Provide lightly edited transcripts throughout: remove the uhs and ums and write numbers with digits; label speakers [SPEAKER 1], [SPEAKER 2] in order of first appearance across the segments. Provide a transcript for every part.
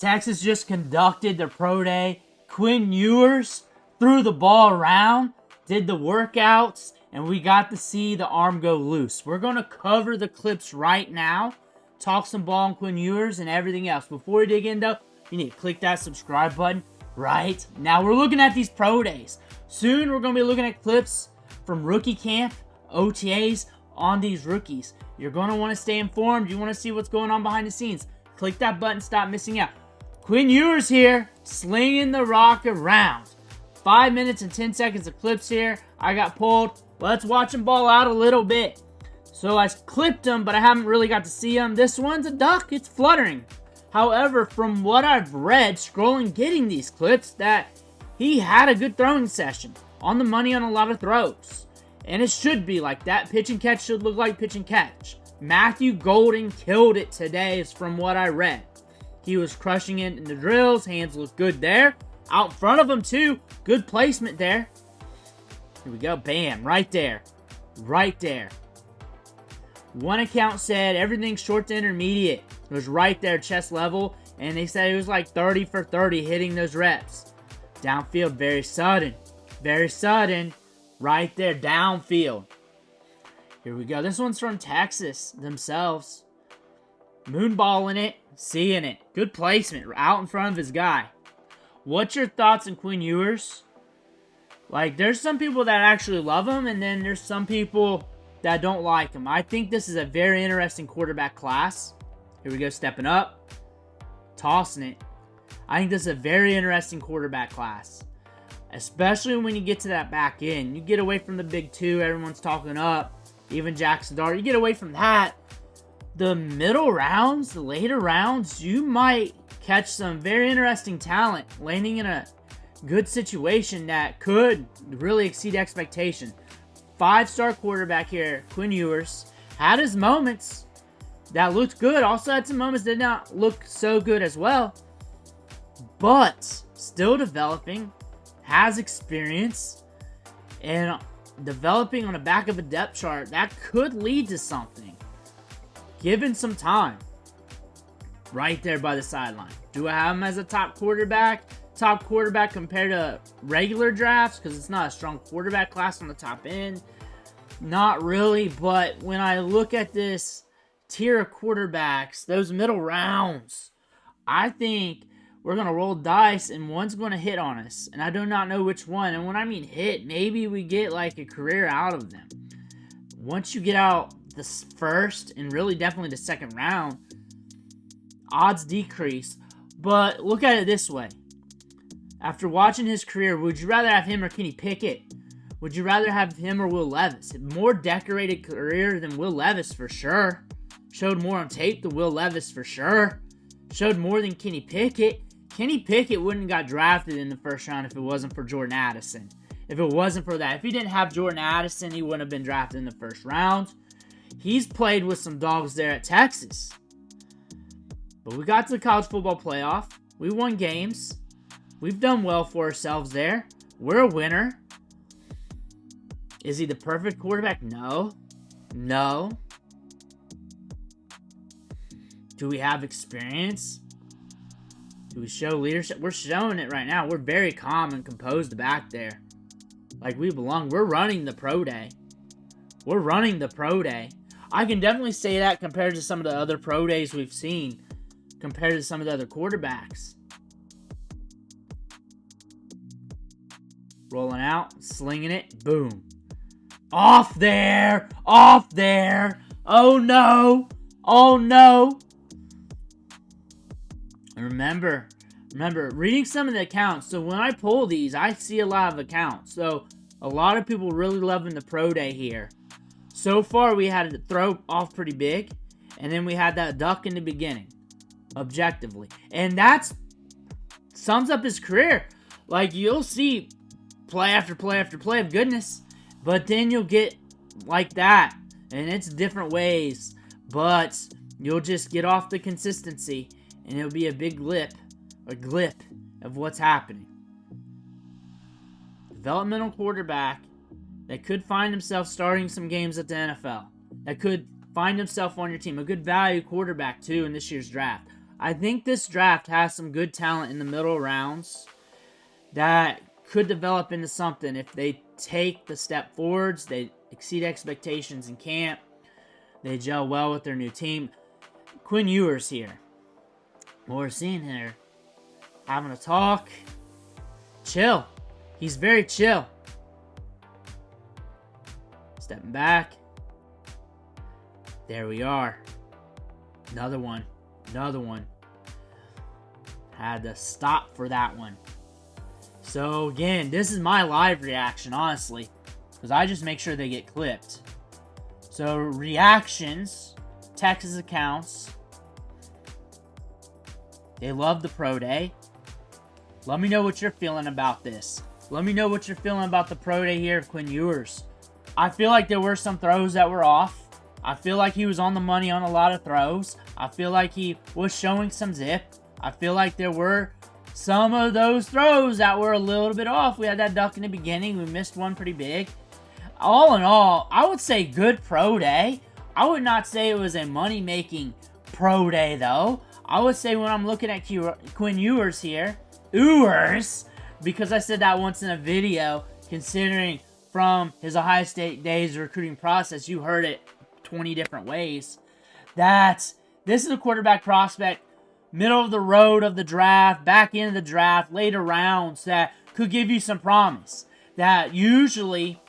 [SPEAKER 1] Texas just conducted their pro day. Quinn Ewers threw the ball around, did the workouts, and we got to see the arm go loose. We're going to cover the clips right now, talk some ball on Quinn Ewers and everything else. Before we dig in, though, you need to click that subscribe button right now. We're looking at these pro days. Soon, we're going to be looking at clips from rookie camp, OTAs, on these rookies. You're going to want to stay informed. You want to see what's going on behind the scenes. Click that button, stop missing out. Quinn Ewers here, slinging the rock around. 5 minutes and 10 seconds of clips here. I got pulled. Let's watch him ball out a little bit. So I clipped him, but I haven't really got to see him. This one's a duck. It's fluttering. However, from what I've read, scrolling, getting these clips, that he had a good throwing session. On the money on a lot of throws. And it should be like that. Pitch and catch should look like pitch and catch. Matthew Golden killed it today, is from what I read. He was crushing it in the drills. Hands look good there. Out in front of him, too. Good placement there. Here we go. Bam. Right there. Right there. One account said everything short to intermediate. It was right there, chest level. And they said it was like 30 for 30 hitting those reps. Downfield, very sudden. Very sudden. Right there, downfield. Here we go. This one's from Texas themselves. Moonballing it. Seeing it. Good placement. Out in front of his guy. What's your thoughts on Quinn Ewers? Like, there's some people that actually love him, and then there's some people that don't like him. I think this is a very interesting quarterback class. Here we go, stepping up. Tossing it. I think this is a very interesting quarterback class. Especially when you get to that back end. You get away from the big two. Everyone's talking up. Even Jackson Dart. You get away from that. The middle rounds, the later rounds, you might catch some very interesting talent landing in a good situation that could really exceed expectation. 5-star quarterback here, Quinn Ewers, had his moments that looked good. Also had some moments that did not look so good as well. But still developing, has experience, and developing on the back of a depth chart that could lead to something. Given some time. Right there by the sideline. Do I have him as a top quarterback? Top quarterback compared to regular drafts? Because it's not a strong quarterback class on the top end. Not really, but when I look at this tier of quarterbacks, those middle rounds, I think we're going to roll dice and one's going to hit on us. And I do not know which one. And when I mean hit, maybe we get like a career out of them. Once you get out the first and really definitely the second round, odds decrease. But look at it this way. After watching his career, would you rather have him or Kenny Pickett? Would you rather have him or Will Levis? More decorated career than Will Levis for sure. Showed more on tape than Will Levis for sure. Showed more than Kenny Pickett. Kenny Pickett wouldn't have got drafted in the first round if it wasn't for Jordan Addison. If it wasn't for that. If he didn't have Jordan Addison, he wouldn't have been drafted in the first round. He's played with some dogs there at Texas. But we got to the college football playoff. We won games. We've done well for ourselves there. We're a winner. Is he the perfect quarterback? No. No. Do we have experience? Do we show leadership? We're showing it right now. We're very calm and composed back there. Like we belong. We're running the pro day. We're running the pro day. I can definitely say that compared to some of the other pro days we've seen. Compared to some of the other quarterbacks. Rolling out. Slinging it. Boom. Off there. Off there. Oh no. Oh no. Remember, reading some of the accounts. So when I pull these, I see a lot of accounts. So a lot of people really loving the pro day here. So far, we had to throw off pretty big. And then we had that duck in the beginning. Objectively. And that's sums up his career. Like, you'll see play after play after play of goodness. But then you'll get like that. And it's different ways. But you'll just get off the consistency. And it'll be a big glip of what's happening. Developmental quarterback that could find himself starting some games at the NFL. That could find himself on your team. A good value quarterback, too, in this year's draft. I think this draft has some good talent in the middle rounds that could develop into something if they take the step forwards, they exceed expectations in camp, they gel well with their new team. Quinn Ewers here. What we're seeing here, having a talk, chill. He's very chill. Stepping back. There we are. Another one. Another one. Had to stop for that one. So again, this is my live reaction, honestly, because I just make sure they get clipped. So reactions, Texas accounts. They love the pro day. Let me know what you're feeling about this. Let me know what you're feeling about the pro day here of Quinn Ewers. I feel like there were some throws that were off. I feel like he was on the money on a lot of throws. I feel like he was showing some zip. I feel like there were some of those throws that were a little bit off. We had that duck in the beginning. We missed one pretty big. All in all, I would say good pro day. I would not say it was a money-making pro day, though. I would say when I'm looking at Quinn Ewers here, because I said that once in a video, considering from his Ohio State days recruiting process, you heard it 20 different ways, that this is a quarterback prospect, middle of the road of the draft, back into the draft, later rounds, that could give you some promise. That usually,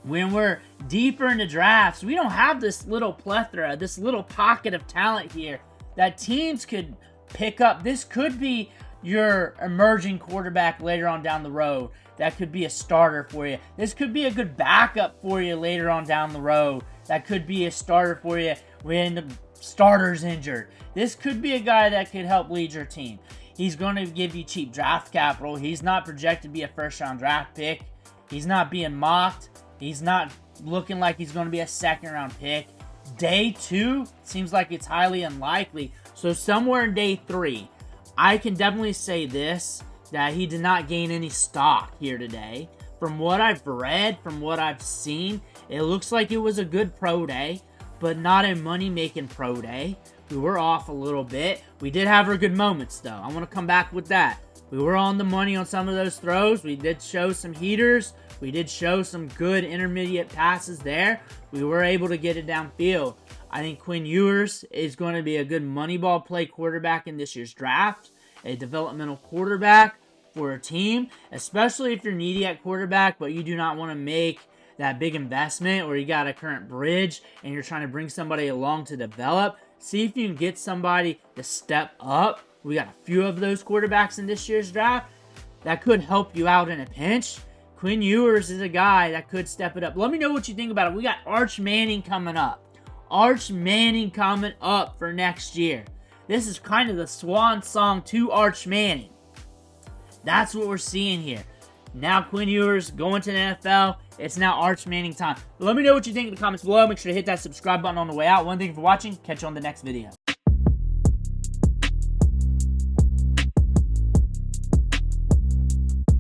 [SPEAKER 1] when we're deeper into drafts, we don't have this little plethora, this little pocket of talent here that teams could pick up. This could be your emerging quarterback later on down the road. That could be a starter for you. This could be a good backup for you later on down the road. That could be a starter for you when the starter's injured. This could be a guy that could help lead your team. He's going to give you cheap draft capital. He's not projected to be a first-round draft pick. He's not being mocked. He's not looking like he's going to be a second-round pick. Day 2 seems like it's highly unlikely. So somewhere in day 3, I can definitely say this, that he did not gain any stock here today. From what I've read, from what I've seen, it looks like it was a good pro day, but not a money-making pro day. We were off a little bit. We did have our good moments, though. I want to come back with that. We were on the money on some of those throws. We did show some heaters. We did show some good intermediate passes there. We were able to get it downfield. I think Quinn Ewers is going to be a good money ball play quarterback in this year's draft, a developmental quarterback for a team, especially if you're needy at quarterback, but you do not want to make that big investment or you got a current bridge and you're trying to bring somebody along to develop. See if you can get somebody to step up. We got a few of those quarterbacks in this year's draft that could help you out in a pinch. Quinn Ewers is a guy that could step it up. Let me know what you think about it. We got Arch Manning coming up. Arch Manning coming up for next year. This is kind of the swan song to Arch Manning. That's what we're seeing here. Now Quinn Ewers going to the NFL. It's now Arch Manning time. Let me know what you think in the comments below. Make sure to hit that subscribe button on the way out. Thank you for watching. Catch you on the next video.